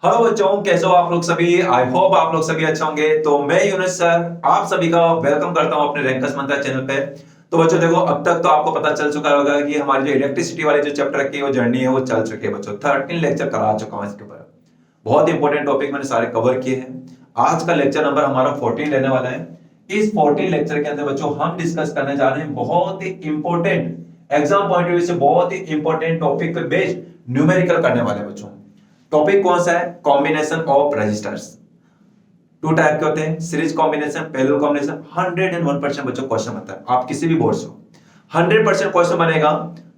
Hello बच्चों, कैसे हो आप लोग सभी। आई होप आप लोग सभी अच्छे होंगे। तो मैं यूनुस सर आप सभी का वेलकम करता हूं अपने रैंकर्स मंत्रा चैनल पे। तो बच्चों देखो, अब तक तो आपको पता चल चुका होगा कि हमारी जो इलेक्ट्रिसिटी वाले जो चैप्टर की वो जर्नी है वो चल चुकी है। बच्चों 13 लेक्चर करा चुका हूं इसके ऊपर। बहुत इंपॉर्टेंट टॉपिक मैंने सारे कवर किए हैं। आज का लेक्चर नंबर हमारा 14 रहने वाला है। इस 14 लेक्चर के अंदर बच्चों हम डिस्कस करने जा रहे हैं बहुत ही important, exam point of view से बहुत ही इंपॉर्टेंट टॉपिक पे बेस्ड न्यूमेरिकल करने वाले हैं बच्चों। टॉपिक कौन सा है? Combination of resistors. Two type के होते हैं, सीरीज कॉम्बिनेशन, पैरेलल कॉम्बिनेशन। 101% बच्चों क्वेश्चन बनता है, आप किसी भी बोर्ड से हो 100% क्वेश्चन बनेगा।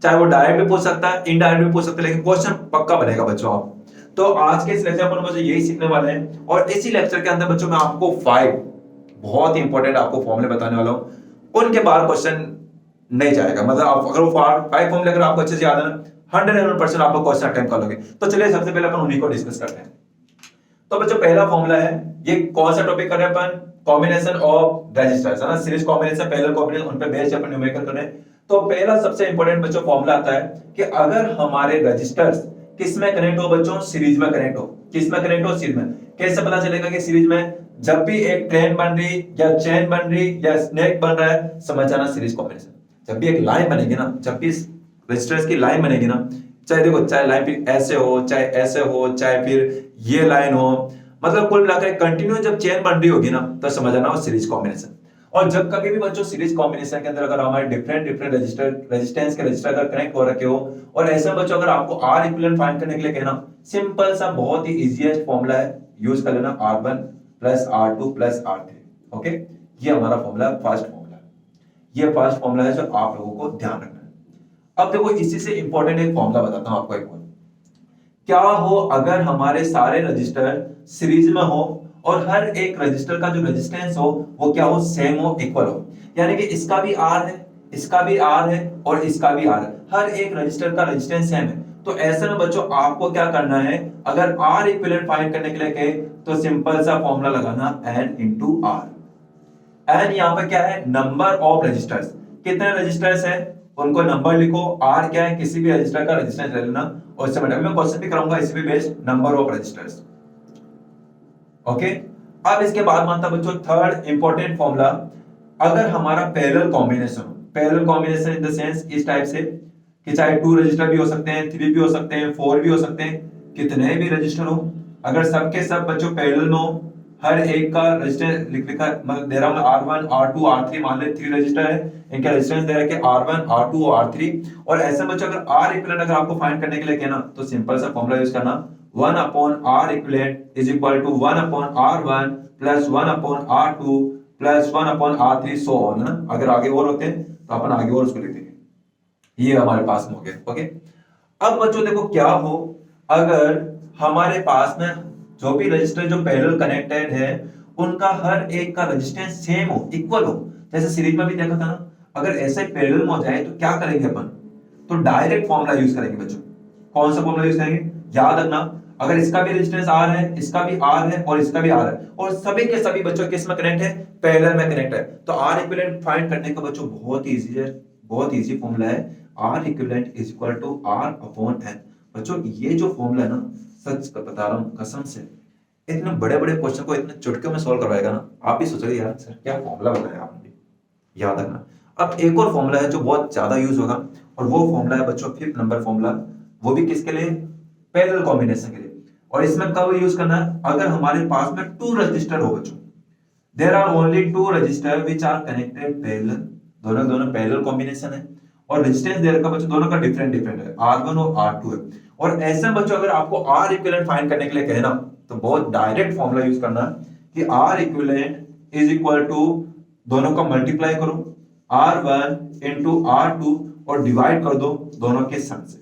चाहे वो डायरेक्ट भी पूछ सकता है, इनडायरेक्ट भी पूछ सकता है, लेकिन क्वेश्चन पक्का बनेगा बच्चों। आप तो आज के इस लेक्चर पर बच्चों यही सीखने वाले हैं। और इसी लेक्चर के अंदर बच्चों मैं आपको 5 बहुत ही इंपॉर्टेंट आपको फॉर्मूले बताने वाला हूं। उनके बाद क्वेश्चन नहीं जाएगा, मतलब आप अगर वो 5 फॉर्मूले अगर आपको अच्छे से याद है ना, 101% आप लोग क्वेश्चन अटेम्प्ट कर लोगे। तो चलिए सबसे पहले अपन उन्हीं को डिस्कस करते हैं। तो बच्चों पहला फॉर्मूला है, ये कौन सा टॉपिक कर रहे हैं अपन? कॉम्बिनेशन ऑफ रजिस्टर्स, है ना। सीरीज कॉम्बिनेशन, पैरेलल कॉम्बिनेशन, उन पे बेस्ड अपन न्यूमेरिकल कर रहे हैं। तो पहला सबसे इंपॉर्टेंट बच्चों फॉर्मूला आता है कि अगर हमारे रजिस्टर्स किस में कनेक्ट हो बच्चों? सीरीज में कनेक्ट हो। किस में कनेक्ट हो? सीरीज में। कैसे पता चलेगा कि सीरीज में? जब भी एक ट्रेन बन रही या चेन बन रही या स्नेक बन रहा है, समझ जाना सीरीज कॉम्बिनेशन। जब भी एक लाइन बनेगी ना, जब भी रजिस्टर्स की लाइन बनेगी ना, चाहे देखो, चाहे लाइन फिर ऐसे हो, चाहे ऐसे हो, चाहे फिर ये लाइन हो, मतलब कुल मिलाकर कंटिन्यू जब चेन बन रही होगी ना, तो समझ आना वो सीरीज कॉम्बिनेशन। और जब कभी भी बच्चों सीरीज कॉम्बिनेशन के अंदर अगर हमारे डिफरेंट डिफरेंट रेजिस्टेंस के रजिस्टर अगर कनेक्ट हो रखे हो, और ऐसा बच्चों अगर आपको आर इक्विवेलेंट फाइंड करने के लिए कहना, सिंपल सा बहुत ही इजीएस्ट फॉर्मूला है, यूज कर लेना R1 plus R2 plus R3। Okay, ये हमारा फॉर्मूला फर्स्ट फॉर्मूला है। ये फर्स्ट फॉर्मूला है जो आप लोगों को ध्यान रखना है। अब देखो, इसी से इंपॉर्टेंट एक फॉर्मूला बताता हूं आपको एक और। क्या हो अगर हमारे सारे रजिस्टर सीरीज में हो और हर एक रजिस्टर का जो रेजिस्टेंस हो वो क्या हो? सेम हो, इक्वल हो। यानी कि इसका भी आर है, इसका भी आर है और इसका भी आर है, हर एक रजिस्टर का रेजिस्टेंस सेम है। तो ऐसे में बच्चों आपको क्या करना है? अगर आर इक्विवेलेंट फाइंड करने के लिए कहे तो सिंपल सा फॉर्मूला लगाना n इंटू आर। एन यहाँ पे क्या है? Number of resistors. कितने रजिस्टर्स है उनको नंबर लिखो, आर क्या है? किसी भी रजिस्टर का रेजिस्टेंस ले लेना। और इससे मैं क्वेश्चन भी कराऊंगा इसी पे based, number of resistors. Okay, अब इसके बाद मानता बच्चों थर्ड इंपॉर्टेंट फॉर्मूला, अगर हमारा parallel combination, parallel combination in the sense इस टाइप से कि चाहे 2 रजिस्टर भी हो सकते हैं, 3 भी हो सकते हैं, 4 भी हो सकते हैं, कितने भी रजिस्टर हो, अगर सबके सब बच्चों पैरेलल में हो, हर एक का रजिस्टेंस लिखा मतलब दे रहा हूं R1 R2 R3, मान ले 3 रजिस्टर है, इनका रेजिस्टेंस दे रखे R1 R2 और R3। और ऐसे बच्चों अगर R इक्विवेलेंट अगर आपको फाइंड करने के लिए कहना, तो सिंपल सा फॉर्मूला यूज करना, 1 upon R equivalent is equal to 1 upon R1 plus 1 upon R2 plus 1 upon R3 so on, है ना। अगर आगे और होते तो अपन आगे और उसको लिख देंगे। ये हमारे पास में हो गया। ओके, अब बच्चों देखो क्या हो अगर हमारे पास में जो भी रजिस्टर जो पैरेलल कनेक्टेड है उनका हर एक का रेजिस्टेंस सेम हो, इक्वल हो। जैसे सीरीज में भी देखा था ना, अगर ऐसे पैरेलल में हो जाए तो क्या करेंगे अपन? तो डायरेक्ट फॉर्मूला यूज करेंगे बच्चों। कौन सा फॉर्मूला यूज करेंगे? याद रखना, अगर इसका भी रेजिस्टेंस आर है, इसका भी आर है और इसका भी आर है, और सभी के सभी बच्चों किस में कनेक्ट है? पैरेलल में कनेक्ट है, तो आर इक्विवेलेंट फाइंड करने का बच्चों बहुत इजी है, बहुत इजी फॉर्मूला है। R equivalent is equal to R upon N. बच्चों ये जो फॉर्मूला है ना, सच बता रहा हूं कसम से, इतने बड़े बड़े क्वेश्चन को इतने चुटकियों में सॉल्व करवाएगा ना, आप भी सोचोगे यार सर क्या फॉर्मूला बताया आपने। याद रखना। अब एक और फॉर्मूला है जो बहुत ज्यादा यूज होगा, और वो फॉर्मूला है बच्चों 5th नंबर फॉर्मूला। वो भी किसके लिए? पैरेलल कॉम्बिनेशन के लिए। और इसमें कब यूज करना है? अगर हमारे पास में 2 रजिस्टर हो बच्चों, there are only 2 resistor which are connected parallel, दोनों दोनों पैरेलल कॉम्बिनेशन है, और रेजिस्टेंस दे रखा बच्चों दोनों का डिफरेंट डिफरेंट है, R1 और R2 है। और ऐसे बच्चों अगर आपको R इक्विवेलेंट फाइंड करने के लिए कहना, तो बहुत डायरेक्ट फॉर्मूला यूज करना कि R equivalent is equal to, दोनों का मल्टीप्लाई करो R1 इंटू R2 और डिवाइड कर दो दोनों के सम से।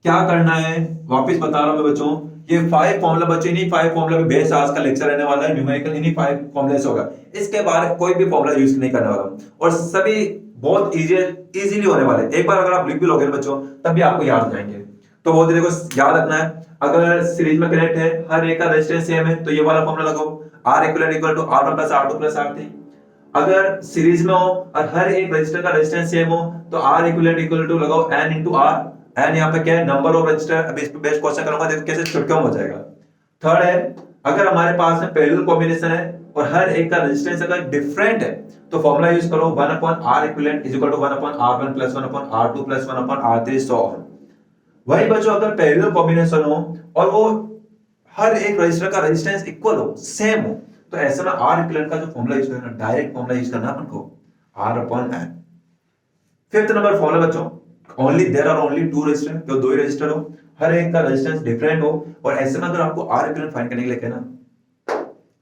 क्या करना है वापस बता रहा हूं मैं बच्चों, ये 5 फॉर्मूला बच्चों, इन्हीं 5 फॉर्मूला पे बेस आज का लेक्चर रहने वाला है, न्यूमेरिकल इन्हीं 5 फॉर्मूले से होगा। इसके बाद कोई भी फॉर्मूला यूज नहीं करने वाला हूं, और सभी बहुत इजीली होने वाले। एक बार अगर आप लिख भी लोगे ना बच्चों, तब भी आपको याद हो जाएंगे। तो वो देखो याद रखना है, अगर सीरीज में कनेक्ट है, हर एक का रेजिस्टेंस सेम है, तो ये वाला फॉर्मूला लगाओ, R equivalent equal to R1 plus R2 plus R3। अगर सीरीज में हो और हर एक रजिस्टर का रेजिस्टेंस सेम हो, तो R इक्विवेलेंट इक्वल टू लगाओ N इंटू R। एंड यहाँ पे क्या है, नंबर ऑफ रजिस्टर। अब इस पे बेस्ट क्वेश्चन करूंगा, देखो कैसे चुटकियों में हो जाएगा। थर्ड है, अगर हमारे पास में पैरेलल कॉम्बिनेशन है और हर एक का रेजिस्टेंस अगर डिफरेंट है तो फॉर्मूला यूज करो 1/R equivalent is equal to 1/R1 plus 1/R2 plus 1/R3 so on. वही बच्चों अगर पैरेलल कॉम्बिनेशन हो और वो हर एक रजिस्टर का रेजिस्टेंस इक्वल हो, सेम हो, तो ऐसे में R इक्विवेलेंट का जो फॉर्मूला यूज करना, डायरेक्ट फॉर्मूला यूज करना अपन को R/N। फिफ्थ नंबर फॉर्मूला बच्चों, only there are only two resistor, जो दो ही रजिस्टर हो, हर एक का रेजिस्टेंस डिफरेंट हो, और ऐसे में अगर आपको R इक्विवेलेंट फाइंड करने के लिए कहना,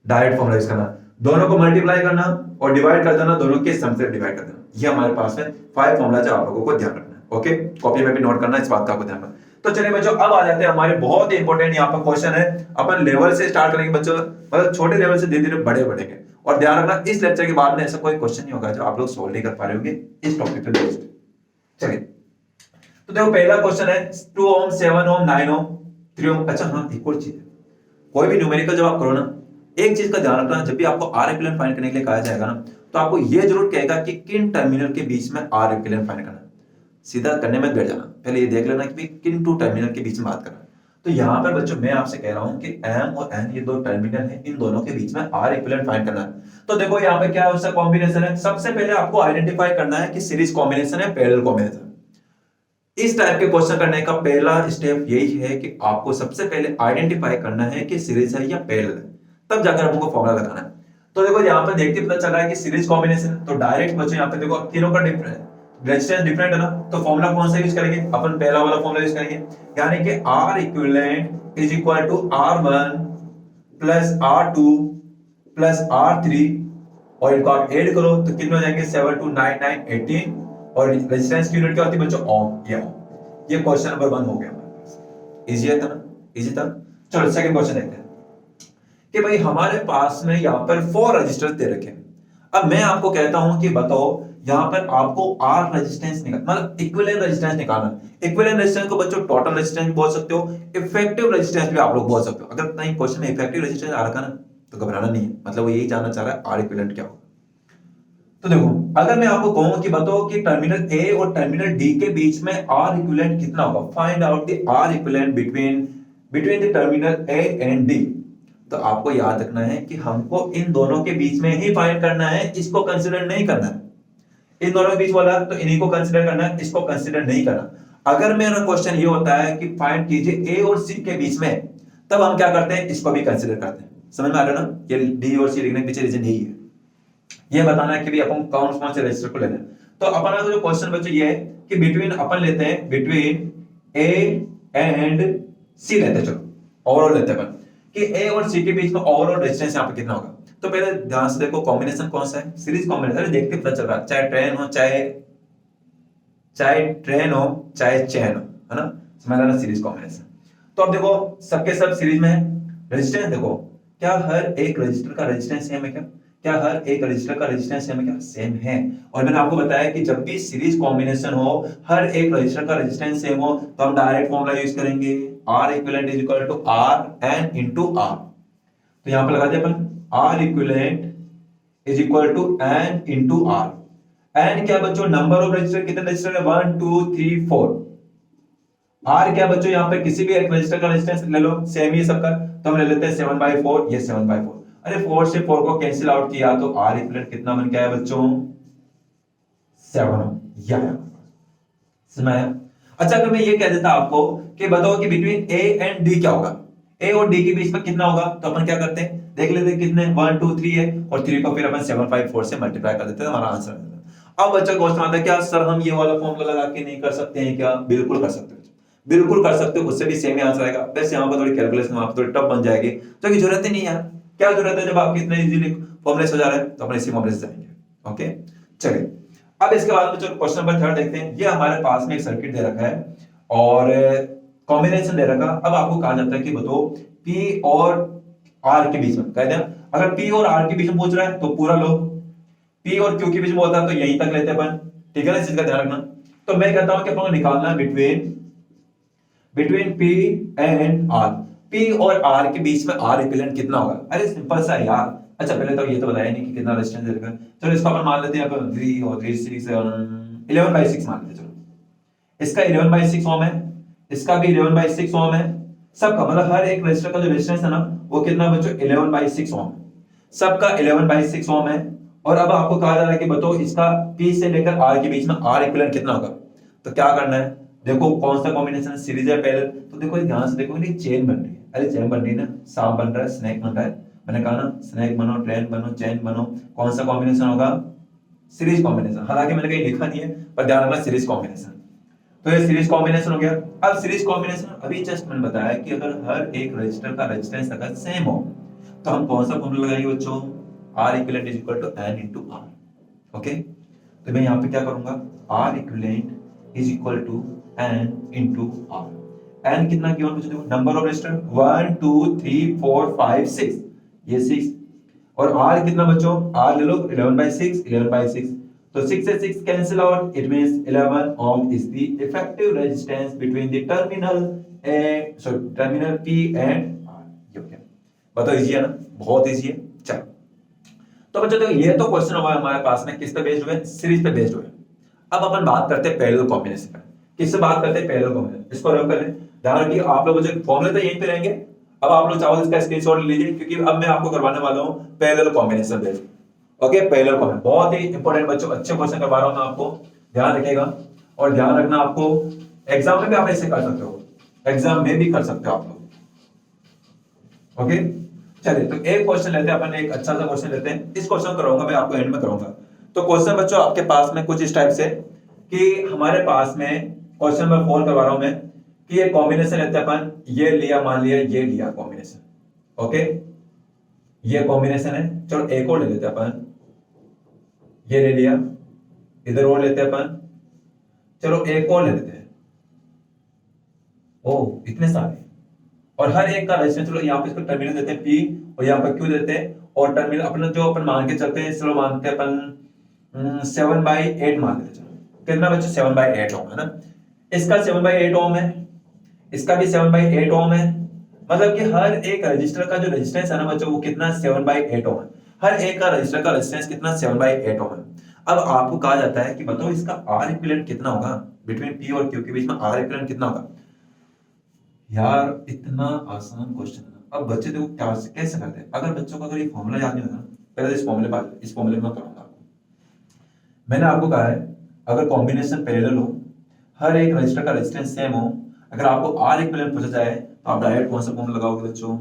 डायरेक्ट फॉर्मूला यूज करना, दोनों को मल्टीप्लाई करना और डिवाइड कर देना, दोनों के सम से डिवाइड कर देना। ये हमारे पास में 5 फॉर्मूला जो आप लोगों को ध्यान रखना है। ओके, कॉपी में भी नोट करना, इस बात का आपको ध्यान रखना। तो चलिए बच्चों, अब आ जाते हैं हमारे बहुत ही इंपॉर्टेंट यहाँ पर क्वेश्चन है। अपन लेवल से स्टार्ट करेंगे बच्चों, मतलब छोटे लेवल से धीरे धीरे बड़े बढ़ेंगे। और ध्यान रखना, इस लेक्चर के बाद में ऐसा कोई क्वेश्चन नहीं होगा जो आप लोग सोल्व नहीं कर पा रहे होंगे इस टॉपिक पे बेस्ड। चलिए, तो देखो पहला क्वेश्चन है 2 ओम 7 ओम 9 ओम 3 ओम। अच्छा हाँ, एक और चीज है, कोई भी न्यूमेरिकल जब आप करो ना, एक चीज का ध्यान रखना, जब भी आपको आर इक्विवेलेंट फाइंड करने के लिए कहा जाएगा ना, तो आपको ये जरूर कहेगा कि किन टर्मिनल के बीच में आर इक्विवेलेंट फाइंड करना। सीधा करने में बैठ जाना, पहले ये देख लेना कि किन टू टर्मिनल के बीच में बात करना। तो यहाँ पर बच्चों मैं आपसे कह रहा हूं कि एम और एन ये दो टर्मिनल है, इन दोनों के बीच में आर इक्विवेलेंट फाइंड करना है। तो देखो यहाँ पे क्या उसका कॉम्बिनेशन है, सबसे पहले आपको आइडेंटिफाई करना है कि सीरीज कॉम्बिनेशन है पैरेलल कॉम्बिनेशन। इस टाइप के क्वेश्चन करने का पहला स्टेप यही है कि आपको सबसे पहले आइडेंटिफाई करना है कि सीरीज है या पैरेलल है, तब जाकर हमको फॉर्मूला लगाना है। तो देखो यहाँ पे देखते पता चल रहा है कि सीरीज कॉम्बिनेशन, तो डायरेक्ट बच्चों यहाँ पे देखो तीनों का डिफरेंट रेजिस्टेंस डिफरेंट है ना, तो फॉर्मूला कौन सा यूज करेंगे, अपन पहला वाला फॉर्मूला यूज करेंगे, यानी कि R equivalent is equal to R1 plus R2 plus R3, और इनको आप ऐड करो तो कितने हो जाएंगे, 7 2 9 9 18, और रेजिस्टेंस की यूनिट क्या होती है बच्चों, ओम। ये क्वेश्चन नंबर 1 हो गया हमारे पास। इजी है था ना, इजी था। चलो सेकंड क्वेश्चन देखते हैं कि भाई हमारे पास में यहाँ पर 4 रजिस्टर्स दे रखे हैं। अब मैं आपको कहता हूं कि बताओ यहाँ पर आपको R रेजिस्टेंस निकाल, मतलब इक्विवेलेंट रेजिस्टेंस निकालना। इक्विवेलेंट रेजिस्टेंस को बच्चों टोटल रेजिस्टेंस भी बोल सकते हो, इफेक्टिव रेजिस्टेंस भी आप लोग बोल सकते हो। अगर कहीं क्वेश्चन में इफेक्टिव रेजिस्टेंस आ रखा ना, तो घबराना नहीं है, मतलब वो यही जानना चाह रहा है R इक्विवेलेंट क्या होगा। तो देखो, अगर मैं आपको कहूं कि बताओ कि टर्मिनल ए और टर्मिनल डी के बीच में आर इक्विवेलेंट कितना होगा, find out the R equivalent between the terminal A and D, तो आपको याद रखना है कि हमको इन दोनों के बीच में ही फाइंड करना है, इसको कंसीडर नहीं करना है। इन दोनों के बीच वाला तो इन्हीं को कंसीडर करना है, इसको कंसीडर नहीं करना। अगर मेरा क्वेश्चन ये होता है कि फाइंड कीजिए ए और सी के बीच में, तब हम क्या करते हैं, इसको भी कंसीडर करते हैं। समझ में आ रहा है ना, ये डी और सी लिखने के पीछे रीजन यही है, ये बताना है कि भी अपन कौन से रजिस्टर को लेना है। तो अपना जो क्वेश्चन बच्चों ये है कि बिटवीन अपन लेते हैं बिटवीन ए एंड सी लेते हैं। चलो ओवरऑल लेते हैं अपन कि ए और सी के बीच में ओवरऑल रेजिस्टेंस यहाँ पे कितना होगा। तो पहले ध्यान से देखो कॉम्बिनेशन कौन सा है, सीरीज कॉम्बिनेशन। देखते पता चल रहा है, चाहे ट्रेन हो चाहे ट्रेन हो चाहे चैन हो, है ना, समझ रहा ना, सीरीज कॉम्बिनेशन। तो अब देखो सबके सब सीरीज में है। रेजिस्टेंस देखो, क्या हर एक रजिस्टर का रेजिस्टेंस सेम है क्या हर एक रजिस्टर का रेजिस्टेंस सेम है क्या, सेम है। और मैंने आपको बताया कि जब भी सीरीज कॉम्बिनेशन हो, हर एक रजिस्टर का रेजिस्टेंस सेम हो, तो हम डायरेक्ट फॉर्मूला यूज करेंगे, R equivalent is equal to RN into R। तो यहां पर लगा दिया अपन, R equivalent is equal to N into R। N क्या बच्चों, नंबर ऑफ रजिस्टर, कितने रजिस्टर है, 1 2 3 4। R क्या बच्चों, यहां पे किसी भी एक रजिस्टर का रेजिस्टेंस ले लो, सेम ही सबका, तो हम ले लेते हैं 7/4, ये 7/4। अरे 4 से 4 को कैंसिल आउट किया तो R इक्विवेलेंट कितना बन गया है बच्चों, 7। समझ आया। अच्छा, अगर मैं ये कह देता आपको कि बताओ कि बिटवीन ए एंड डी क्या होगा, ए और डी के बीच में कितना होगा, तो अपन क्या करते हैं, देख लेते हैं कितने, 1 2 3 है, और 3 को फिर अपन 7/4 से मल्टीप्लाई कर देते हैं, हमारा आंसर मिलता है। अब बच्चा क्वेश्चन आता है, क्या सर हम ये वाला फॉर्मूला लगा के नहीं कर सकते हैं क्या, बिल्कुल कर सकते हो, बिल्कुल कर सकते हो, उससे भी सेम ही आंसर आएगा। बस यहाँ पर थोड़ी कैलकुलेशन वहां पर थोड़ी टफ बन जाएगी, तो की जरूरत ही नहीं यार, क्या जरूरत है, जब आपके इतने इजीली फॉर्मूले हो जा रहे हैं तो अपने इसी फॉर्मूले से जाएंगे। ओके, चलिए अब इसके बाद में चलो क्वेश्चन नंबर 3 देखते हैं। ये हमारे पास में एक सर्किट दे रखा है और कॉम्बिनेशन दे रखा। अब आपको कहा जाता है कि बताओ P और R के बीच में, कहते हैं अगर P और R के बीच में पूछ रहा है तो पूरा लो, P और Q के बीच में होता है तो यहीं तक लेते हैं अपन, ठीक है ना, इस चीज का ध्यान रखना। तो मैं कहता हूं कि अपन को निकालना है between P and R, P और R के बीच में R इक्विवेलेंट कितना होगा। अरे सिंपल सा है यार। अच्छा पहले तो ये तो बताया नहीं कि कितना रेजिस्टेंस देगा, चलो इसको अपन मान लेते हैं 3 और 3 6 11/6 मान लेते हैं। चलो इसका 11/6 ओम है, इसका भी 11/6 ओम है, सबका मतलब हर एक रेजिस्टर का जो रेजिस्टेंस है ना वो कितना बच्चों 11/6 ओम, सबका 11/6 ओम है। और अब आपको कहा जा रहा है कि बताओ इसका P से लेकर R के बीच में R इक्विवेलेंट कितना होगा। तो क्या करना है, देखो कौन सा कॉम्बिनेशन सीरीज है पैरेलल, तो देखो ध्यान से देखो ये चेन बन रही है, अरे चेन बन रही है ना, सांप बन रहा है, स्नेक बन रहा है, मैंने कहा ना स्नेक बनो, ट्रेन बनो, चेन बनो, कौन सा कॉम्बिनेशन होगा, सीरीज कॉम्बिनेशन। हालांकि मैंने कहीं लिखा नहीं है पर ध्यान रखना सीरीज कॉम्बिनेशन। तो ये सीरीज कॉम्बिनेशन हो गया। अब सीरीज कॉम्बिनेशन अभी जस्ट मैंने बताया कि अगर हर एक रेजिस्टर का रेजिस्टेंस अगर सेम हो तो हम कौन सा फॉर्मूला लगाएंगे बच्चों, R equivalent is equal to N into R। Okay, तो मैं यहां पे क्या करूंगा, R equivalent is equal to N into R। N कितना गिवन मुझे देखो, नंबर ऑफ रेजिस्टर 1 2 3 4 5 6, ये 6, और R कितना बच्चों, R ले लो 11/6, 11/6, तो 6 से 6 cancel out, it means 11 ohm is the effective resistance between the terminal terminal P and R। ये क्या बताओ, इजी है ना, बहुत इजी है। चलो तो बच्चों देखो ये तो क्वेश्चन हुआ हमारे पास में किस पे बेस्ड हुए, सीरीज पे बेस्ड हुए। अब अपन बात करते हैं पैरेलल कॉम्बिनेशन पे। किससे बात करते हैं, पैरेलल कॉम्बिनेशन। इसको रब कर लें, ध्यान रखिए आप लोगों जो फॉर्मूले तो यहीं पे रहेंगे। अब आप लोग चाहो इसका स्क्रीनशॉट ले लीजिए क्योंकि अब मैं आपको करवाने वाला हूं parallel combination based. Okay, parallel combination बहुत ही इंपॉर्टेंट बच्चों, अच्छे क्वेश्चन करवा रहा हूं मैं आपको, ध्यान रखिएगा। और ध्यान रखना आपको एग्जाम में भी आप ऐसे कर सकते हो, एग्जाम में भी कर सकते हो आप लोग। ओके चलिए, तो एक क्वेश्चन लेते हैं अपन, एक अच्छा सा क्वेश्चन लेते हैं। इस क्वेश्चन कराऊंगा मैं आपको, एंड में करूंगा। तो क्वेश्चन बच्चों आपके पास में कुछ इस टाइप से कि हमारे पास में क्वेश्चन नंबर 4 करवा रहा हूं मैं कि ये कॉम्बिनेशन लेते हैं अपन, ये लिया, मान लिया ये लिया कॉम्बिनेशन। ओके, ये कॉम्बिनेशन है। चलो एक और ले लेते हैं अपन, ये ले लिया, इधर और लेते हैं अपन, चलो एक और ले लेते हैं। ओ इतने सारे, और हर एक का रेजिस्टेंस, चलो यहाँ पे इसको टर्मिनल देते हैं P और यहाँ पे Q देते हैं, और टर्मिनल अपना जो अपन मान के चलते हैं, चलो मानते हैं अपन 7/8 मान लेते हैं। चलो कितना बच्चे 7/8 ओम है ना, इसका 7/8 ओम है, इसका भी 7/8 ओम है, मतलब कि हर एक रजिस्टर का जो रेजिस्टेंस है ना बच्चों वो कितना 7/8 ओम है। हर एक का रजिस्टर का रेजिस्टेंस कितना 7/8 ओम है। अब आपको कहा जाता है कि बताओ इसका R इक्विवेलेंट कितना होगा, बिटवीन P और Q के बीच में R इक्विवेलेंट कितना होगा। यार इतना आसान क्वेश्चन है। अब बच्चे देखो क्या कैसे करते हैं, अगर बच्चों को अगर ये फॉर्मूला याद नहीं होता ना, पहले इस फॉर्मूले में कराऊंगा आपको। मैंने आपको कहा है अगर कॉम्बिनेशन पैरेलल हो, हर एक रजिस्टर का रेजिस्टेंस सेम हो, अगर आपको R इक्विवेलेंट पूछा जाए तो आप डायरेक्ट कौन सा फॉर्मूला लगाओगे बच्चों,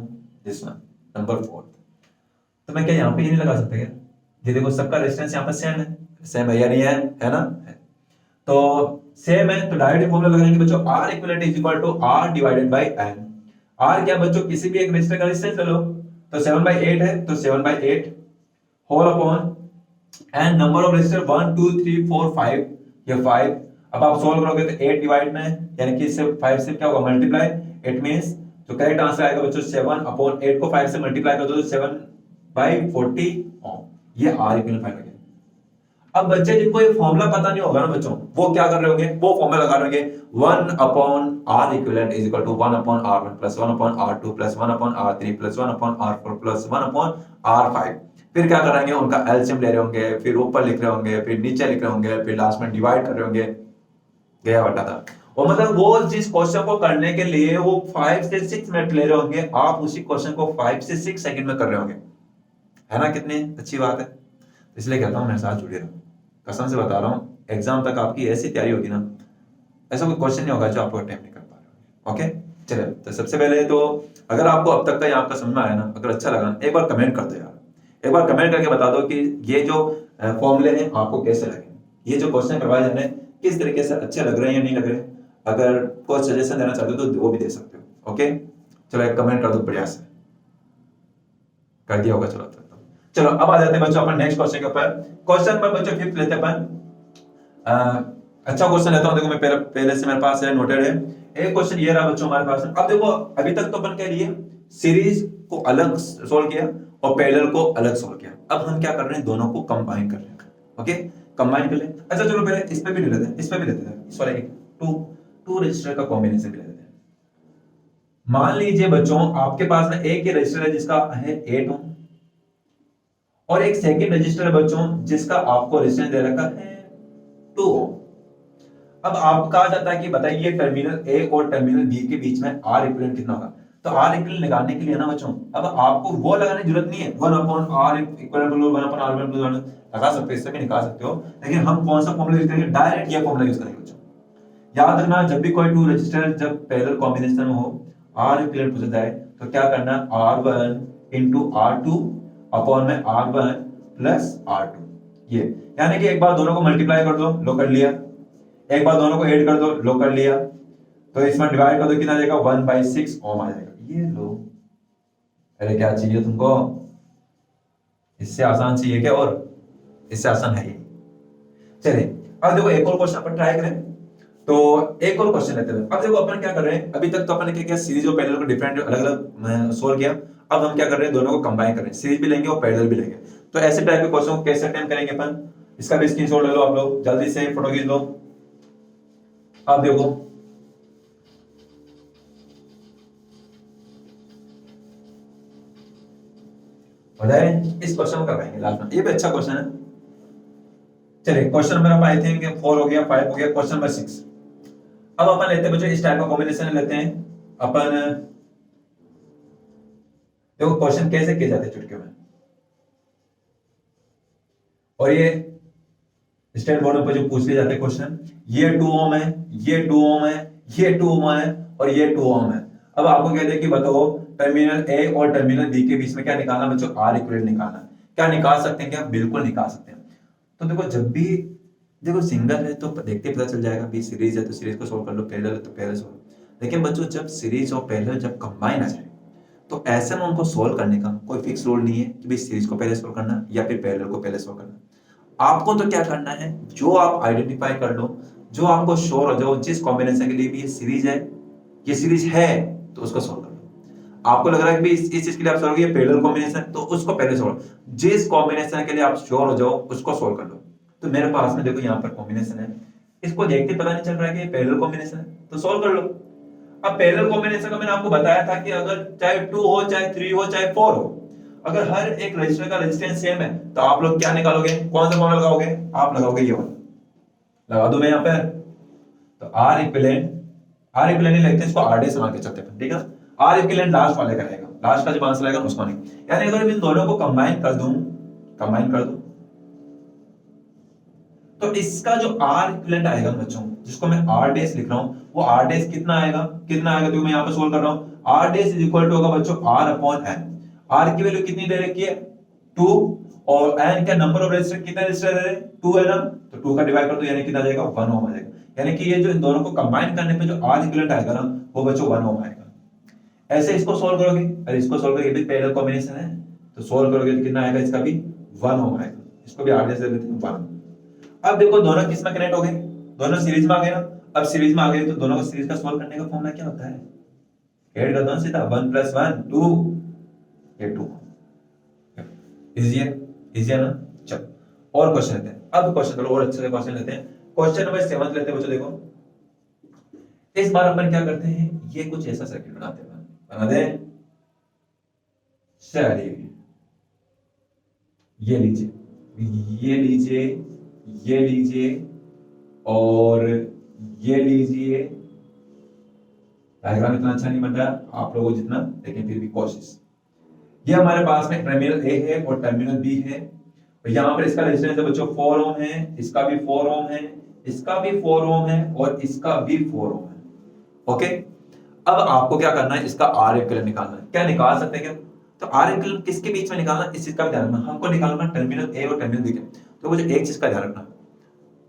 दिस वन, नंबर 4। तो मैं क्या यहाँ पे ये नहीं लगा सकता क्या, ये देखो सबका रेजिस्टेंस यहाँ पे सेम है या नहीं है ना, है। तो सेम है तो डायरेक्ट फॉर्मूला लगाएंगे बच्चों, R equivalent is equal to R divided by N। R क्या बच्चों, किसी भी एक रेजिस्टर का रेजिस्टेंस ले लो, तो 7/8 है तो 7/8 whole upon N number of resistor 1 2 3 4 5, ये 5। अब आप सॉल्व करोगे तो 8 डिवाइड में यानी कि इससे 5 से क्या होगा मल्टीप्लाई, इट मींस जो करेक्ट आंसर आएगा बच्चों 7/8 को 5 से मल्टीप्लाई कर दो तो 7/40 ओम, ये R इक्विवेलेंट फाइंड हो गया। अब बच्चे जिनको ये फॉर्मूला पता नहीं होगा ना बच्चों, वो क्या कर रहे होंगे, वो फॉर्मूला लगा रहे होंगे 1/R equivalent is equal to 1/R1 plus 1/R2 plus 1/R3 plus 1/R4 plus 1/R5। फिर क्या कर रहे होंगे, उनका एलसीएम ले रहे होंगे, फिर ऊपर लिख रहे होंगे, फिर नीचे लिख रहे होंगे, फिर लास्ट में डिवाइड कर रहे होंगे, गया बटा था। और मतलब वो जिस क्वेश्चन को करने के लिए वो 5 से 6 मिनट ले रहे होंगे, आप उसी क्वेश्चन को 5 से 6 सेकंड में कर रहे होंगे, है ना, कितनी अच्छी बात है। इसलिए कहता हूं मेरे साथ जुड़े रहो, कसम से बता रहा हूं, एग्जाम तक आपकी ऐसी तैयारी होगी ना, ऐसा कोई क्वेश्चन नहीं होगा जो आपको अटेम्प्ट नहीं कर पा रहे। ओके चलिए, तो सबसे पहले तो अगर आपको अब तक का यहाँ का समझ में आया ना, अगर अच्छा लगा एक बार कमेंट कर दो यार, एक बार कमेंट करके बता दो कि ये जो फॉर्मूले हैं आपको कैसे लगे, ये जो क्वेश्चन करवाए जा रहे हैं किस तरीके से अच्छे लग रहे हैं या नहीं लग रहे। अगर कोई सजेशन देना चाहते हो तो वो भी दे सकते हो। ओके चलो एक कमेंट कर दो, बढ़िया से कर दिया होगा। चलो अब आ जाते हैं बच्चों अपन नेक्स्ट क्वेश्चन के ऊपर। क्वेश्चन पर बच्चों 5th लेते हैं अपन। अच्छा क्वेश्चन लेता हूं, देखो मैं पहले से मेरे पास है नोटेड है। एक क्वेश्चन ये रहा बच्चों हमारे पास। अब देखो अभी तक तो अपन क्या लिए, सीरीज को अलग सोल्व किया और पैरेलल को अलग सोल्व किया। अब हम क्या कर रहे हैं, दोनों को कंबाइन कर रहे हैं। ओके कंबाइन कर ले। अच्छा चलो पहले इस पे भी ले लेते हैं, इस पे भी लेते हैं, सॉरी टू रजिस्टर का कॉम्बिनेशन भी ले लेते हैं। मान लीजिए बच्चों आपके पास में एक ही रजिस्टर है जिसका है 8 ओम, और एक सेकंड रजिस्टर है बच्चों जिसका आपको रेजिस्टेंस दे रखा है 2 ओम। अब आपको कहा जाता है कि बताइए टर्मिनल ए और टर्मिनल बी के बीच में आर इक्विवेलेंट कितना होगा। तो आर इक्विवेलेंट निकालने के लिए ना बच्चों, अब आपको वो लगाने की जरूरत नहीं है 1 upon R equivalent 1 upon R लगा सकते हो, इससे भी निकाल सकते हो, लेकिन हम कौन सा फॉर्मूला यूज करेंगे, डायरेक्ट ये फॉर्मूला यूज करेंगे बच्चों। याद रखना जब भी कोई टू रजिस्टर जब पैरेलल कॉम्बिनेशन में हो, आर इक्विवेलेंट पूछा जाए तो क्या करना है, R1 इंटू R2 अपॉन में R1 प्लस R2, ये यानी कि एक बार दोनों को मल्टीप्लाई कर दो, लो कर लिया, एक बार दोनों को ऐड कर दो, लो कर लिया, तो इसमें डिवाइड कर दो कितना आ जाएगा 1/6 ओम आ जाएगा, ये लो। अरे क्या चाहिए तुमको, इससे आसान चाहिए क्या, और इससे आसान है ये। चलिए अब देखो एक और क्वेश्चन अपन ट्राई करें, तो एक और क्वेश्चन लेते हैं। अब देखो अपन क्या कर रहे हैं, अभी तक तो अपन ने क्या किया, सीरीज और पैरेलल को डिफरेंट अलग अलग सोल्व किया। अब हम क्या कर रहे हैं, दोनों को कंबाइन कर रहे हैं, सीरीज भी लेंगे और पैरेलल भी लेंगे। तो ऐसे टाइप के क्वेश्चन को कैसे अटेम्प्ट करेंगे अपन, इसका भी स्क्रीनशॉट ले लो आप लोग, जल्दी से फोटो खींच लो। अब देखो बताएं, इस क्वेश्चन को करवाएंगे लास्ट में, ये भी अच्छा क्वेश्चन है। चलिए क्वेश्चन नंबर आई थिंक 4 हो गया, 5 हो गया, क्वेश्चन नंबर 6। अब अपन लेते हैं बच्चों इस टाइप का कॉम्बिनेशन लेते हैं अपन। देखो क्वेश्चन कैसे किए जाते हैं चुटकियों में, और ये स्टेट बोर्ड पर जो पूछ लिए जाते हैं क्वेश्चन, ये 2 ओम है, ये 2 ओम है, ये 2 ओम है और ये 2 ओम है। अब आपको कहते हैं कि बताओ टर्मिनल ए और टर्मिनल बी के बीच में क्या निकालना बच्चों, आर इक्विवेलेंट निकालना। क्या निकाल सकते हैं क्या, बिल्कुल निकाल सकते हैं। तो देखो जब भी देखो सिंगल है तो देखते पता चल जाएगा, भी सीरीज है तो सीरीज को सोल्व कर लो, पैरेलल है तो पैरेलल सोल्व। लेकिन बच्चों जब सीरीज और पैरेलल जब कंबाइन आ जाए तो ऐसे में उनको सोल्व करने का कोई फिक्स रूल नहीं है कि भाई सीरीज को पहले सोल्व करना या फिर पैरेलल को पहले सोल्व करना। आपको तो क्या करना है, जो आप आइडेंटिफाई कर लो, जो आपको श्योर हो जाओ जिस कॉम्बिनेशन के लिए भी ये सीरीज है तो उसको सोल्व कर लो। आपको लग रहा है कि इस चीज के लिए आप सोल्व करिए पैरेलल कॉम्बिनेशन, तो उसको पहले सोल्व, जिस कॉम्बिनेशन के लिए आप श्योर हो जाओ उसको सोल्व कर लो। तो मेरे पास में देखो यहाँ पर कॉम्बिनेशन है, इसको देखते पता नहीं चल रहा है कि ये पैरेलल कॉम्बिनेशन है, तो सोल्व कर लो। अब पैरेलल कॉम्बिनेशन का मैंने आपको बताया था कि अगर चाहे 2 हो, चाहे 3 हो, चाहे 4 हो, अगर हर एक रजिस्टर का रेजिस्टेंस सेम है तो आप लोग क्या निकालोगे, कौन सा फॉर्मूला लगाओगे, आप लगाओगे ये वाला, लगा दूं मैं यहाँ पर। तो आर इक्विवेलेंट नहीं लिखते, इसको आर डे मान के चलते हैं, ठीक है। आर इक्विवेलेंट लास्ट वाले का रहेगा, लास्ट का जो आंसर आएगा उसको नहीं, यानी अगर मैं इन दोनों को कंबाइन कर दूं तो इसका जो आर इक्विवेलेंट आएगा बच्चों, जिसको मैं आर डेस लिख रहा हूं, वो आर डेस कितना आएगा तो मैं यहां पे सोल्व कर रहा हूं। आर डेस इज इक्वल टू होगा बच्चों आर अपॉन एन। आर की वैल्यू कितनी दे रखी है 2, और एन का नंबर ऑफ रेजिस्टर कितना रेजिस्टर है 2 है ना, तो 2 का डिवाइड कर दो यानी कितना आ जाएगा 1 ओम आ जाएगा। यानी कि ये जो इन दोनों को कंबाइन करने पे जो आर इक्विवेलेंट आएगा ना वो बच्चों 1 ओम आएगा। ऐसे इसको सोल्व करोगे, और इसको सोल्व करोगे, ये भी पैरेलल कॉम्बिनेशन है, तो सोल्व करोगे तो कितना आएगा, इसका भी 1 ओम आएगा, इसको भी आर डेस दे देते हैं 1। अब देखो दोनों किस में कनेक्ट हो गए, दोनों सीरीज में आ गए ना। अब सीरीज में आ गए तो दोनों को सीरीज का सॉल्व करने का फॉर्मूला क्या होता है, ऐड कर दो सीधा 1 + 1 2, ये 2 इजी है ना। चलो और क्वेश्चन लेते हैं। अब क्वेश्चन चलो और अच्छे से क्वेश्चन लेते हैं, क्वेश्चन नंबर 7 लेते हैं बच्चों। देखो इस बार अपन क्या करते हैं, ये कुछ ऐसा सर्किट बनाते हैं, बना दे। चलिए ये लीजिए और ये लीजिए। डायग्राम इतना अच्छा नहीं बन रहा आप लोगों जितना, लेकिन फिर भी कोशिश। ये हमारे पास में टर्मिनल ए है और टर्मिनल बी है, और यहाँ पर इसका रेजिस्टेंस है बच्चों 4 ओम है, इसका भी 4 ओम है, इसका भी 4 ओम है और इसका भी 4 ओम है। ओके, अब आपको क्या करना है, इसका आर इक्विवेलेंट निकालना है। क्या निकाल सकते हैं क्या, तो आर इक्विवेलेंट किसके बीच में निकालना, इस चीज का भी ध्यान रखना, हमको निकालना टर्मिनल ए और टर्मिनल बी के। तो मुझे एक चीज का ध्यान रखना,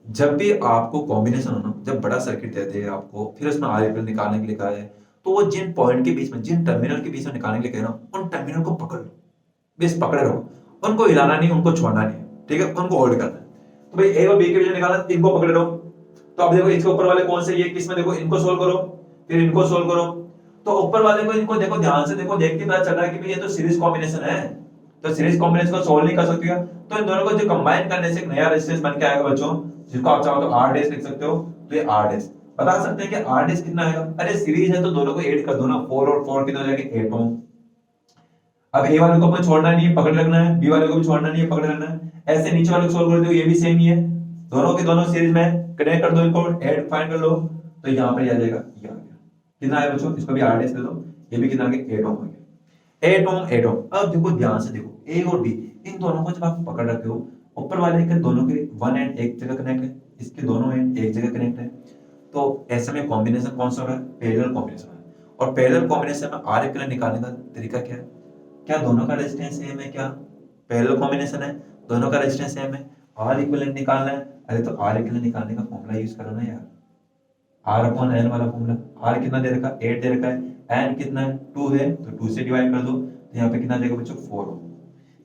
जब भी आपको कॉम्बिनेशन होना, जब बड़ा सर्किट दे दे आपको, फिर उसमें आर इक्विवेलेंट निकालने के लिए कहा है, तो वो जिन पॉइंट के बीच में, जिन टर्मिनल के बीच में निकालने के लिए कह रहा हूं, उन टर्मिनल को पकड़ लो, बस पकड़े रहो, उनको हिलाना नहीं, उनको छोड़ना नहीं, ठीक है, उनको होल्ड करना है। तो भाई ए और बी के बीच में निकालना, इनको पकड़े रहो। तो अब देखो इसके ऊपर वाले कौन से, ये किसमें, देखो इनको सोल्व करो, फिर इनको सोल्व करो। तो ऊपर वाले को इनको देखो ध्यान से, देखो देख के पता चल रहा है कि भाई ये तो सीरीज कॉम्बिनेशन है, तो सीरीज कॉम्बिनेशन को सोल्व नहीं कर सकती है। तो इन दोनों को जो कंबाइन करने से एक नया रेजिस्टेंस बन के आएगा बच्चों, जिसको आप चाहो तो आर डेस लिख सकते हो। तो ये आर डेस बता सकते हैं कि आर डेस कितना आएगा, अरे सीरीज है तो दोनों को ऐड कर दो ना, 4 और 4 कितना हो जाएगा 8 ओम। अब ए वाले को अपन छोड़ना नहीं है, पकड़ रखना है, बी वाले को भी छोड़ना नहीं है, पकड़ रखना है। ऐसे नीचे वाले को सोल्व कर दो, ये भी सेम ही है, दोनों की दोनों सीरीज में कनेक्ट कर दो, इनको ऐड फाइंड कर लो, तो यहाँ पर आ जाएगा, ये आ गया। कितना आया बच्चों, इसको भी आर दे दो, ये भी कितना आ गया, 8 ओम हो गया। 8 ओम 8 ओम। अब देखो ध्यान से देखो, ए और बी इन दोनों को जब आप पकड़ रखे हो, ऊपर वाले के दोनों के वन एंड एक जगह कनेक्ट है, इसके दोनों एंड एक जगह कनेक्ट है, तो ऐसे में कॉम्बिनेशन कौन सा हो रहा है, पैरेलल कॉम्बिनेशन है। और पैरेलल कॉम्बिनेशन में आर इक्विवेलेंट निकालने का तरीका क्या है, क्या दोनों का रेजिस्टेंस सेम है, क्या पैरेलल कॉम्बिनेशन है, दोनों का रेजिस्टेंस सेम है, आर इक्विवेलेंट निकालना है। अरे तो आर इक्विवेलेंट निकालने का फॉर्मूला यूज करो ना यार, आर अपॉन एन वाला फॉर्मूला। आर कितना दे रखा है, 8 दे रखा है, एन कितना है, 2 है, तो 2 से डिवाइड कर दो, तो यहाँ पे कितना आ जाएगा बच्चों, 4 ओम।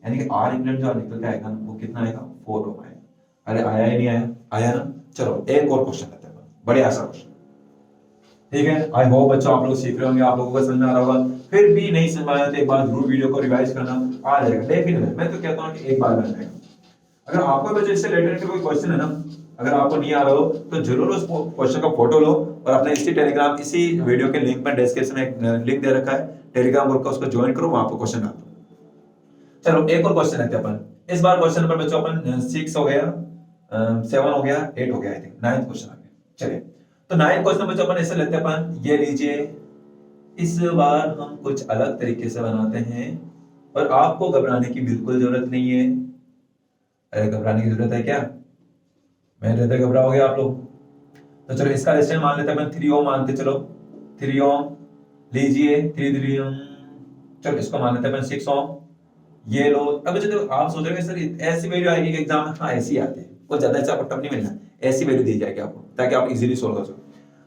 यानी कि आर इक्विवेलेंट जो निकल के आएगा वो कितना आएगा, 4 ओम आएगा। अरे आया ही नहीं आया, आया ना। चलो एक और क्वेश्चन लेते हैं, बड़े आसान क्वेश्चन, ठीक है। आई होप बच्चों आप लोग सीख रहे होंगे, आप लोगों को समझ में आ रहा होगा। फिर भी नहीं समझ आया तो एक बार जरूर वीडियो को रिवाइज करना, आ जाएगा डेफिनेटली। मैं तो कहता हूँ कि एक बार बन जाएगा। अगर आपको बच्चों इससे रिलेटेड कोई क्वेश्चन है ना, अगर आपको नहीं आ रहा हो तो जरूर उस क्वेश्चन का फोटो लो और अपने इसी टेलीग्राम, इसी वीडियो के लिंक में डिस्क्रिप्शन में लिंक दे रखा है टेलीग्राम ग्रुप का, उसको ज्वाइन करो, वहां आपको क्वेश्चन आता है। चलो एक और क्वेश्चन लेते हैं अपन। इस बार क्वेश्चन नंबर बच्चों अपन 6 हो गया, 7 हो गया, 8 हो गया, आई थिंक 9th क्वेश्चन आ गया। चलिए तो 9th क्वेश्चन बच्चों अपन ऐसे लेते हैं अपन, ये लीजिए, इस बार हम कुछ अलग तरीके से बनाते हैं और आपको घबराने की बिल्कुल जरूरत नहीं है। अरे घबराने की जरूरत है क्या, मैं रहते घबराओगे आप लोग। तो चलो इसका रेजिस्टेंस मान लेते हैं अपन 3 ओम मानते, चलो 3 ओम लीजिए, 3 ओम। चलो इसको मान लेते हैं अपन 6 ओम, ये लो। अब जो आप सोच रहे हैं सर ऐसी वैल्यू आएगी कि एग्जाम में, हाँ ऐसी आती है, कोई ज्यादा ऐसा टफ नहीं मिलना, ऐसी वैल्यू दी जाएगी आपको ताकि आप इजीली सोल्व कर सको।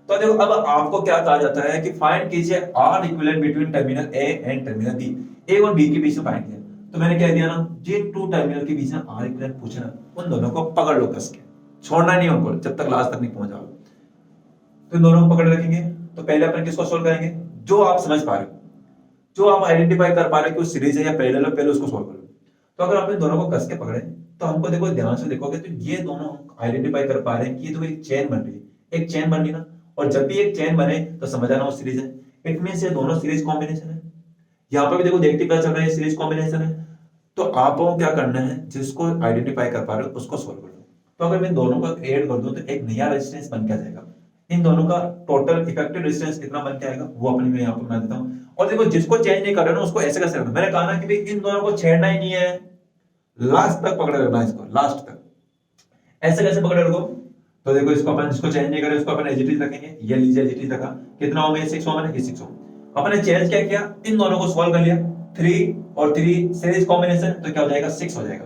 तो देखो अब आपको क्या कहा जाता है कि फाइंड कीजिए R equivalent between terminal A and terminal B, A और बी के बीच में फाइंड किया। तो मैंने कह दिया ना, जिन 2 टर्मिनल के बीच में आर इक्विवेलेंट पूछना, उन दोनों को पकड़ लो कस के, छोड़ना नहीं उनको जब तक लास्ट तक नहीं पहुंच जाओ। तो इन दोनों को पकड़ रखेंगे। तो पहले अपन किसको सोल्व करेंगे, जो आप समझ पा रहे हो, जो आप आइडेंटिफाई कर पा रहे हो कि वो सीरीज है या पैरेलल है, पहले उसको सोल्व करो। तो अगर आप इन दोनों को कस के पकड़े तो हमको देखो ध्यान से देखोगे तो ये दोनों आइडेंटिफाई कर पा रहे हैं कि ये तो एक चेन बन रही है, एक चेन बन रही ना। और जब भी एक चेन बने तो समझ आना वो सीरीज है, इट मींस ये दोनों सीरीज कॉम्बिनेशन है। यहाँ पर भी देखो देखते पता चल रहा है सीरीज कॉम्बिनेशन है। तो आपको क्या करना है, जिसको आइडेंटिफाई कर पा रहे हो उसको सोल्व कर लो। तो अगर मैं दोनों को ऐड कर दूं तो एक नया रेजिस्टेंस बन के आ जाएगा। इन दोनों का टोटल इफेक्टिव रेजिस्टेंस कितना बन के आएगा वो अपनी मैं यहाँ पर बना देता हूँ। और देखो जिसको चेंज नहीं कर रहे ना उसको ऐसे कैसे रखना, मैंने कहा ना कि भाई इन दोनों को छेड़ना ही नहीं है, लास्ट तक पकड़े रखना इसको, लास्ट तक। ऐसे कैसे पकड़े रखो, तो देखो इसको अपन जिसको चेंज नहीं करे उसको अपन एज इट इज रखेंगे। ये लीजिए एज इट इज रखा, कितना ओम है, 6 ओम है, ये 6 ओम। अपन ने चेंज क्या किया, इन दोनों को सॉल्व कर लिया, 3 और 3 सीरीज कॉम्बिनेशन, तो क्या हो जाएगा, 6 हो जाएगा।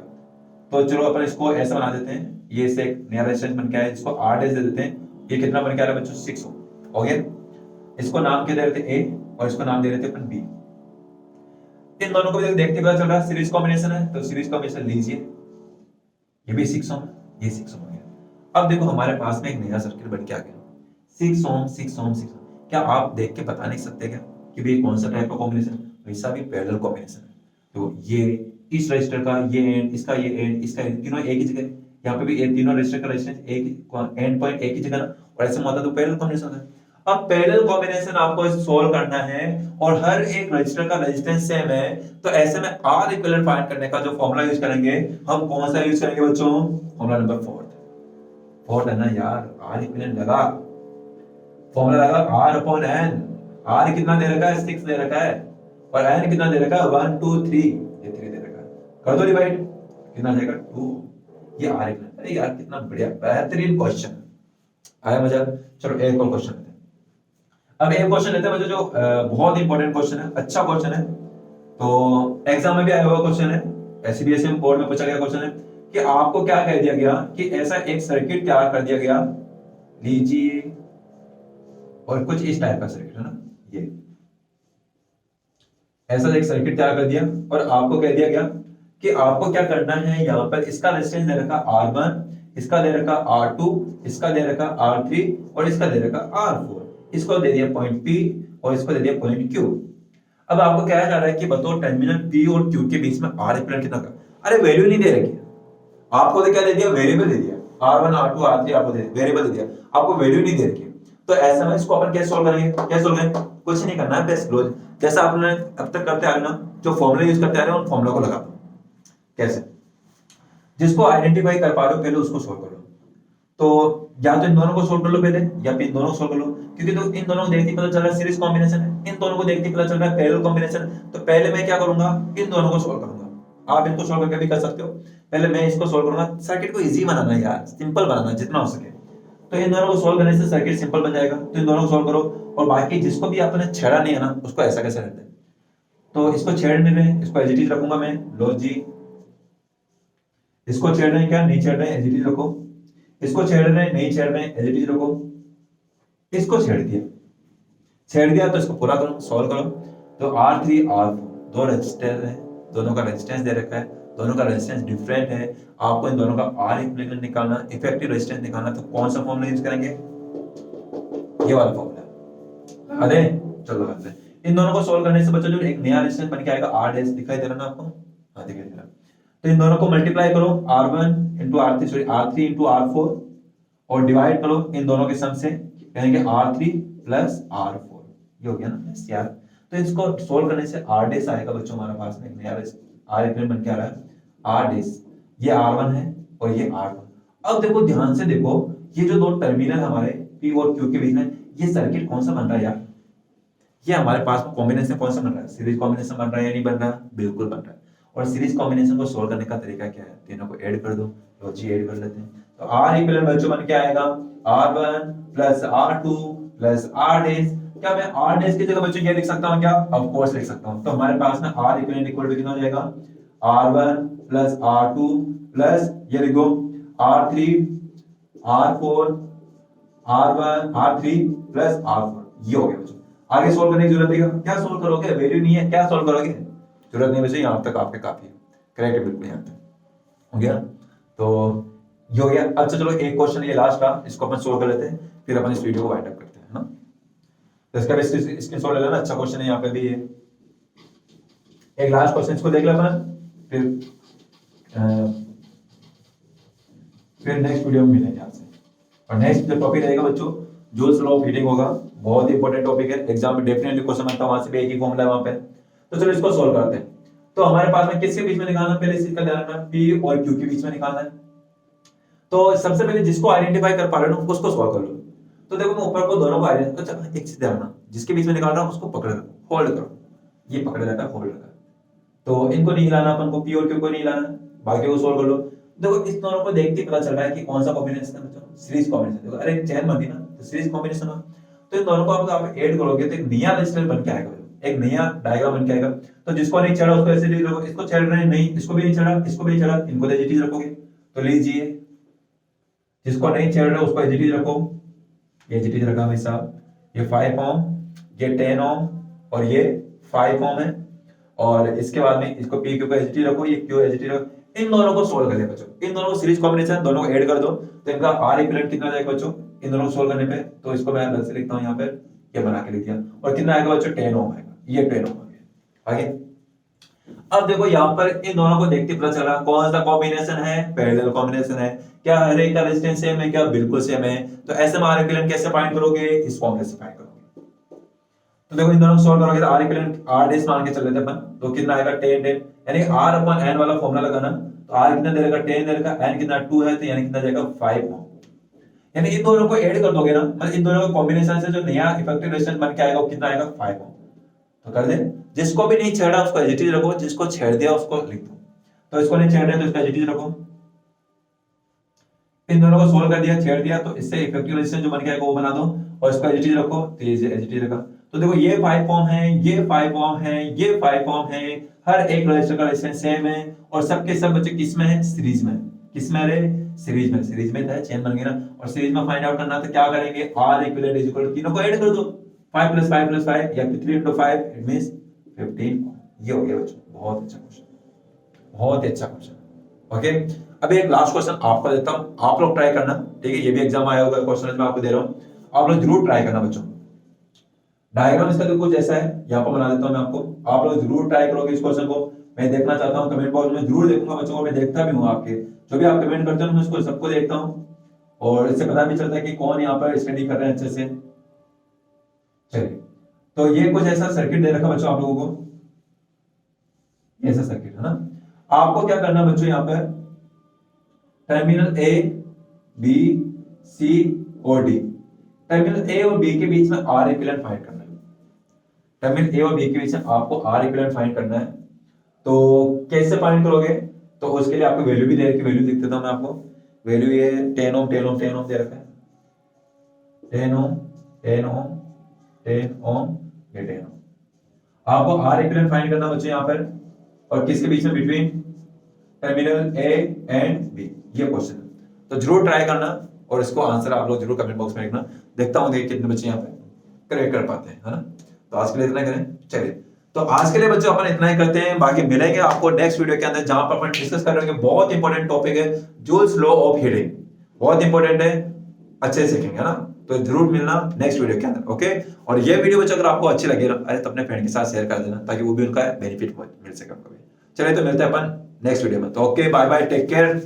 तो चलो अपन इसको ऐसा बना देते हैं, ये से एक नया रेजिस्टेंस बन के आया, इसको R डैश दे देते हैं। ये कितना बन के आ रहा है बच्चों, 6 हो गया। इसको नाम क्या दे रहे थे, A, और इसको नाम दे रहे थे अपन B। इन दोनों को भी देखते पता चल रहा है सीरीज कॉम्बिनेशन है, तो सीरीज कॉम्बिनेशन लीजिए, ये भी 6 ओम, ये 6 ओम हो गया। अब देखो हमारे पास में एक नया सर्किट बन के आ गया, 6 ओम 6 ओम 6 ओम। क्या आप देख के बता नहीं सकते क्या कि भाई कौन सा टाइप का कॉम्बिनेशन, वैसा भी पैरेलल कॉम्बिनेशन है। तो ये इस रजिस्टर का ये एंड, इसका ये एंड, इसका एंड, तीनों एक ही जगह, यहाँ पे भी ये तीनों रजिस्टर का रेजिस्टेंस एक एंड पॉइंट एक ही जगह ना, और ऐसे मतलब तो पैरेलल कॉम्बिनेशन है। अब पैरेलल कॉम्बिनेशन आपको सोल्व करना है और हर एक रजिस्टर का रेजिस्टेंस सेम है, तो ऐसे में आर इक्विवेलेंट फाइंड करने का जो फॉर्मूला यूज करेंगे, हम कौन सा यूज करेंगे बच्चों, फॉर्मूला नंबर 4 है ना यार। आर इक्विवेलेंट लगा, फॉर्मूला लगा आर अपॉन एन। आर कितना दे रखा है, 6 दे रखा है, और एन कितना दे रखा है, 1 2 3, ये 3 दे रखा है। कर दो डिवाइड, कितना आ जाएगा 2, ये आर इक्विवेलेंट। अरे यार कितना बढ़िया बेहतरीन क्वेश्चन आया मजा। चलो एक और क्वेश्चन लेते हैं। अब एक क्वेश्चन लेते हैं बच्चों जो बहुत इंपॉर्टेंट क्वेश्चन है, अच्छा क्वेश्चन है, तो एग्जाम में भी आया हुआ क्वेश्चन है, एसबीएसएम बोर्ड में पूछा गया क्वेश्चन है कि आपको क्या कह दिया गया कि ऐसा एक सर्किट तैयार कर दिया गया, लीजिए, और कुछ इस टाइप का सर्किट है ना, ये ऐसा एक सर्किट तैयार कर दिया और आपको कह दिया गया कि आपको क्या करना है, यहाँ पर इसका रेजिस्टेंस दे रखा R1, इसका दे रखा R2, इसका दे रखा R3 और इसका दे रखा R4, इसको दे दिया पॉइंट P और इसको दे दिया पॉइंट Q। अब आपको क्या जा रहा है कि बताओ टर्मिनल P और Q के बीच में R इक्विवेलेंट कितना का। अरे वैल्यू नहीं दे रखी, आपको तो क्या दे दिया, वेरिएबल दे दिया, R1 R2 R3 आपको वेरिएबल दे दिया, आपको वैल्यू नहीं दे रखी। तो ऐसा में इसको अपन कैसे सोल्व करेंगे, कैसे सोल्व करेंगे, कुछ नहीं करना है, बस रोज जैसा आपने अब तक करते आ रहे ना, जो फॉर्मूला यूज करते आ रहे हैं उन फॉर्मूला को लगा दो। कैसे, जिसको आइडेंटिफाई कर पा रहे हो पहले उसको सोल्व करो। तो या तो इन दोनों को सोल्व कर लो पहले, या फिर इन दोनों को सोल्व कर लो, क्योंकि तो इन दोनों को देखते ही पता चल रहा है सीरीज कॉम्बिनेशन है, इन दोनों को देखते ही पता चल रहा है पैरेलल कॉम्बिनेशन। तो पहले मैं क्या करूंगा, इन दोनों को सोल्व करूंगा। आप इनको सोल्व करके भी कर सकते हो, पहले मैं इसको सोल्व करूंगा। सर्किट को इजी बनाना है यार, सिंपल बनाना है जितना हो सके। तो इन दोनों को सोल्व करने से सर्किट सिंपल बन जाएगा। तो इन दोनों को सोल्व करो, और बाकी जिसको भी आपने छेड़ा नहीं है ना, उसको ऐसा कैसे रहता है। तो इसको छेड़ नहीं रहे, इसको एज इट इज रखूंगा मैं, लो जी। इसको छेड़ रहे हैं क्या, नहीं छेड़ रहे हैं, एज इट इज रखो। इसको छेड़ रहे हैं, नहीं छेड़ रहे हैं, एज इट इज रखो। इसको छेड़ दिया तो इसको पूरा करो, सॉल्व करो। तो R3 R4 दो रेजिस्टेंस है, दोनों का रेजिस्टेंस दे रखा है, दोनों का रेजिस्टेंस डिफरेंट है। आपको इन दोनों का R इक्विवेलेंट निकालना, इफेक्टिव रेजिस्टेंस निकालना। तो कौन सा फॉर्मूला यूज करेंगे, ये वाला फॉर्मूला। अरे चलो करते हैं। इन दोनों को सोल्व करने से बच्चों जो एक नया रेजिस्टेंस बन के आएगा R डैश, दिखाई दे रहा ना आपको, हाँ दिखाई दे रहा। तो इन दोनों को मल्टीप्लाई करो, R1 into R3 sorry R3 into R4, और डिवाइड करो इन दोनों के सम से, कहेंगे R3 plus R4, ये हो गया ना बस यार। तो इसको सोल्व करने से R डैश आएगा बच्चों हमारे पास में नया R इक्विवेलेंट बन के आ रहा है R डैश, ये R1 है और ये R1। अब देखो ध्यान से देखो, ये जो दो टर्मिनल हमारे P और Q के बीच में, ये सर्किट कौन सा बन रहा है यार, ये हमारे पास में कॉम्बिनेशन कौन सा बन रहा है, सीरीज कॉम्बिनेशन बन रहा है या नहीं बन रहा, बिल्कुल बन रहा है। और सीरीज कॉम्बिनेशन को सोल्व करने का तरीका क्या है, तीनों को ऐड कर दो, लो जी ऐड कर लेते हैं। तो R इक्विवेलेंट बच्चों बन के आएगा R1 plus R2 plus R dash. क्या मैं R डैश की जगह बच्चों ये लिख सकता हूं क्या, ऑफ कोर्स लिख सकता हूं। तो हमारे पास में R इक्विवेलेंट इक्वल टू कितना हो जाएगा, R1 plus R2 plus ये लिखो R3 R4 R1 R3 plus R4, ये हो गया बच्चों। आगे सोल्व करने की जरूरत है क्या, सोल्व करोगे, वैल्यू नहीं है, क्या सोल्व करोगे, जरूरत नहीं बच्चों, यहां तक आपके काफी है, करेक्ट बिल्कुल यहां तक हो गया। तो ये हो गया। अच्छा चलो एक क्वेश्चन ये लास्ट था, इसको अपन सोल्व कर लेते हैं, फिर अपन इस वीडियो को वाइंड अप करते हैं ना। तो इसका भी स्क्रीनशॉट ले लेना, अच्छा क्वेश्चन है यहाँ पे भी है। एक लास्ट क्वेश्चन इसको देख लेना, फिर नेक्स्ट वीडियो में मिलेंगे आपसे। और नेक्स्ट जो टॉपिक रहेगा बच्चों, जूल्स लॉ ऑफ हीटिंग होगा, बहुत ही इंपॉर्टेंट टॉपिक है, एग्जाम में डेफिनेटली क्वेश्चन बनता है, वहां से भी एक ही फॉर्मूला है वहां पे। तो चलो इसको सोल्व करते हैं। तो हमारे पास में किसके बीच में निकालना, पहले इसका ध्यान रखना, P और Q के बीच में निकालना है। तो सबसे पहले जिसको आइडेंटिफाई कर पा रहे हो उसको सॉल्व कर लो। तो देखो मैं ऊपर को दोनों को आइडेंटिफाई, अच्छा एक चीज ध्यान रखना, जिसके बीच में निकाल रहा हूं उसको पकड़ रखो, होल्ड करो, ये पकड़ रहता है, होल्ड रहता है। तो इनको नहीं हिलाना अपन को, P और Q को नहीं हिलाना, बाकी को सोल्व कर लो। देखो इस दोनों को देखते पता चल रहा है कि कौन सा कॉम्बिनेशन है बच्चों, सीरीज कॉम्बिनेशन। देखो अरे चैन बनी ना, तो सीरीज कॉम्बिनेशन हो। तो इन दोनों को आप ऐड करोगे तो एक नया रेजिस्टेंस बन के आएगा, एक नया डायग्राम बन के आएगा। तो जिसको नहीं छेड़ा उसको ऐसे लिख लो, इसको छेड़ रहे हैं नहीं, इसको भी नहीं छेड़ा, इसको भी नहीं छेड़ा, इनको एज इट इज रखोगे। तो लीजिए जिसको नहीं छेड़ रहे उसको एज इट इज रखो, ये एज इट इज रखा भाई साहब। ये 5 ओम, ये 10 ओम और ये 5 ओम है। और इसके बाद में इसको P Q को एज इट इज रखो, ये Q एज इट इज रखो। इन दोनों को सोल्व कर ले बच्चों, इन दोनों को सीरीज कॉम्बिनेशन दोनों को ऐड कर दो, तो इनका R इक्विवेलेंट कितना जाएगा बच्चों इन दोनों को सोल्व करने पे। तो इसको मैं अलग से लिखता हूं यहाँ पे, ये बना के लिख दिया। और कितना आएगा बच्चों, 10 ओम आएगा, ये 10 ओम आ गया। आगे अब देखो यहाँ पर इन दोनों को देखते पता चला कौन सा कॉम्बिनेशन है, पैरेलल कॉम्बिनेशन है। क्या हर एक का रेजिस्टेंस सेम है, क्या बिल्कुल सेम है। तो ऐसे में R इक्विवेलेंट कैसे फाइंड करोगे, इस फॉर्मूले से फाइंड करोगे। तो देखो इन दोनों को सॉल्व करोगे तो R इक्विवेलेंट R डैश मान के चल लेते अपन, तो कितना आएगा 10 10, यानी R अपन N वाला फॉर्मूला लगाना। तो R कितना दे रखा 10 दे रखा, N कितना 2 है, तो यानी कितना जाएगा 5 ओम। यानी इन दोनों को ऐड कर दोगे ना, मतलब इन दोनों का कॉम्बिनेशन से जो नया इफेक्टिव रेजिस्टेंस बन के आएगा वो कितना आएगा 5 ओम। तो कर दे, जिसको भी नहीं छेड़ा उसको एज इट इज रखो, जिसको छेड़ दिया उसको लिख दो। तो इसको नहीं छेड़ रहे तो इसका एज इट इज रखो। इन दोनों को सोल्व कर दिया, छेड़ दिया, तो इससे इफेक्टिव रेजिस्टेंस जो बन के आएगा वो बना दो, और इसका एज इट इज रखो, तो ये एज इट इज रखा। तो देखो ये 5 ओम है, ये 5 ओम है, ये 5 ओम है, हर एक रेजिस्टर का रेजिस्टेंस सेम है, और सबके सब बच्चे किस में है, सीरीज में। किस में है, सीरीज में। सीरीज में था, चेन बन गया ना। और सीरीज में फाइंड आउट करना तो क्या करेंगे, R equivalent is equal to, तीनों को ऐड कर दो, 5 + 5 + 5 या 3 × 5 इट मींस 15। ये हो गया बच्चों, बहुत अच्छा क्वेश्चन, बहुत ही अच्छा क्वेश्चन। ओके अभी एक लास्ट क्वेश्चन आपको देता हूं, आप लोग ट्राई करना, ठीक है। ये भी एग्जाम आया होगा, क्वेश्चन मैं आपको दे रहा हूं, आप लोग जरूर ट्राई करना बच्चों। डायग्राम इसका तो कुछ ऐसा है, यहाँ पर बना देता हूं मैं आपको, आप लोग जरूर ट्राई करोगे इस क्वेश्चन को। मैं देखना चाहता हूं, कमेंट बॉक्स में जरूर देखूंगा बच्चों को, मैं देखता भी हूं आपके जो भी आप कमेंट करते हो, मैं उसको सबको देखता हूं, और इससे पता भी चलता है कि कौन यहाँ पर स्टडी कर रहे हैं अच्छे से। चलिए तो ये कुछ ऐसा सर्किट दे रखा बच्चों आप लोगों को, ऐसा सर्किट है ना। आपको क्या करना बच्चों, यहाँ पर टर्मिनल A B सी और डी, टर्मिनल ए और बी के बीच में आर इक्विवेलेंट फाइंड करना है। टर्मिनल ए और बी के बीच में आपको आर इक्विवेलेंट फाइंड करना है। तो कैसे फाइंड करोगे? तो उसके लिए आपको वैल्यू भी दे रखी, वैल्यू लिख देता हूं मैं आपको। वैल्यू ये 10 ओम 10 ओम 10 ओम दे रखा है, 10 ओम 10 ओम 10 ओम, ये 10 ओम। आपको आर इक्विवेलेंट फाइंड करना बच्चे यहाँ पर, और किसके बीच में? Between terminal A and B, ये क्वेश्चन है। तो जरूर ट्राई करना और इसको आंसर आप लोग जरूर कमेंट बॉक्स में लिखना। देखता हूँ देखिए कितने बच्चे यहाँ पे करेक्ट कर पाते हैं, है ना। तो आज के लिए इतना करें, चलिए। तो आज के लिए बच्चों अपन इतना ही करते हैं, बाकी मिलेंगे आपको नेक्स्ट वीडियो के अंदर, जहां पर अपन डिस्कस करेंगे बहुत इंपॉर्टेंट टॉपिक है, जूल्स लॉ ऑफ हीटिंग। बहुत इंपॉर्टेंट है, अच्छे से सीखेंगे, है ना। तो जरूर मिलना नेक्स्ट वीडियो के अंदर, ओके। और ये वीडियो बच्चों अगर आपको अच्छी लगे अरे तो अपने फ्रेंड के साथ शेयर कर देना, ताकि वो भी उनका बेनिफिट मिल सके उनको भी। चलिए तो मिलते हैं अपन नेक्स्ट वीडियो में। तो okay, bye bye, take care.